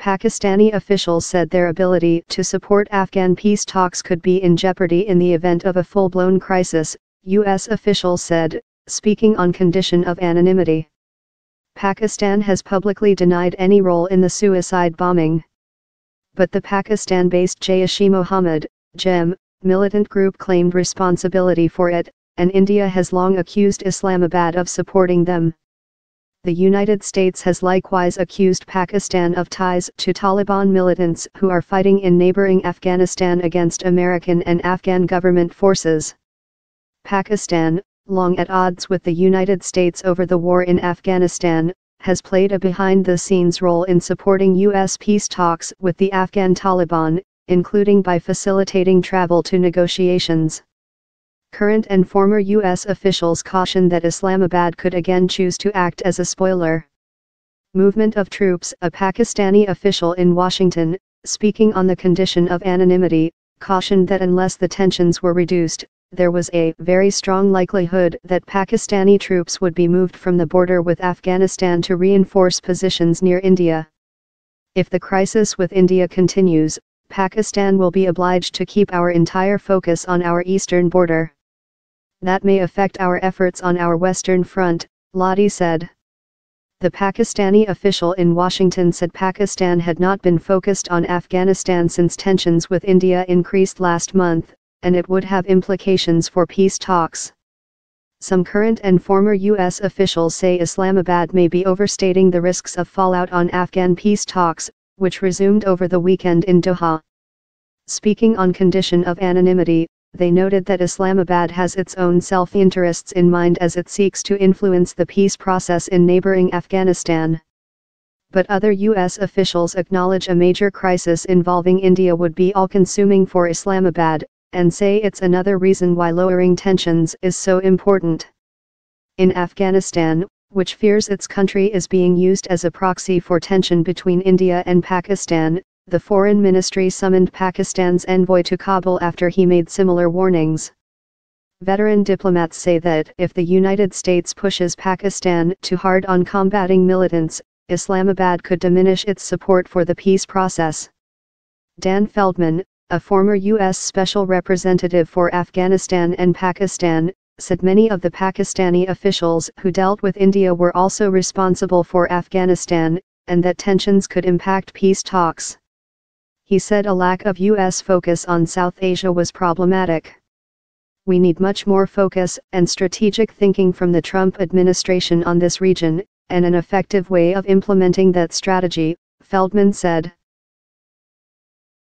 Pakistani officials said their ability to support Afghan peace talks could be in jeopardy in the event of a full-blown crisis, U.S. officials said, speaking on condition of anonymity. Pakistan has publicly denied any role in the suicide bombing. But the Pakistan-based Jaish-e-Mohammed, JEM, militant group claimed responsibility for it, and India has long accused Islamabad of supporting them. The United States has likewise accused Pakistan of ties to Taliban militants who are fighting in neighboring Afghanistan against American and Afghan government forces. Pakistan, long at odds with the United States over the war in Afghanistan, has played a behind-the-scenes role in supporting U.S. peace talks with the Afghan Taliban, including by facilitating travel to negotiations. Current and former U.S. officials caution that Islamabad could again choose to act as a spoiler. Movement of troops. A Pakistani official in Washington, speaking on the condition of anonymity, cautioned that unless the tensions were reduced, there was a very strong likelihood that Pakistani troops would be moved from the border with Afghanistan to reinforce positions near India. If the crisis with India continues, Pakistan will be obliged to keep our entire focus on our eastern border. That may affect our efforts on our western front, Lodi said. The Pakistani official in Washington said Pakistan had not been focused on Afghanistan since tensions with India increased last month, and it would have implications for peace talks. Some current and former U.S. officials say Islamabad may be overstating the risks of fallout on Afghan peace talks, which resumed over the weekend in Doha. Speaking on condition of anonymity, they noted that Islamabad has its own self-interests in mind as it seeks to influence the peace process in neighboring Afghanistan. But other U.S. officials acknowledge a major crisis involving India would be all-consuming for Islamabad, and say it's another reason why lowering tensions is so important. In Afghanistan, which fears its country is being used as a proxy for tension between India and Pakistan, the Foreign Ministry summoned Pakistan's envoy to Kabul after he made similar warnings. Veteran diplomats say that if the United States pushes Pakistan too hard on combating militants, Islamabad could diminish its support for the peace process. Dan Feldman, a former U.S. Special Representative for Afghanistan and Pakistan, said many of the Pakistani officials who dealt with India were also responsible for Afghanistan, and that tensions could impact peace talks. He said a lack of U.S. focus on South Asia was problematic. We need much more focus and strategic thinking from the Trump administration on this region, and an effective way of implementing that strategy, Feldman said.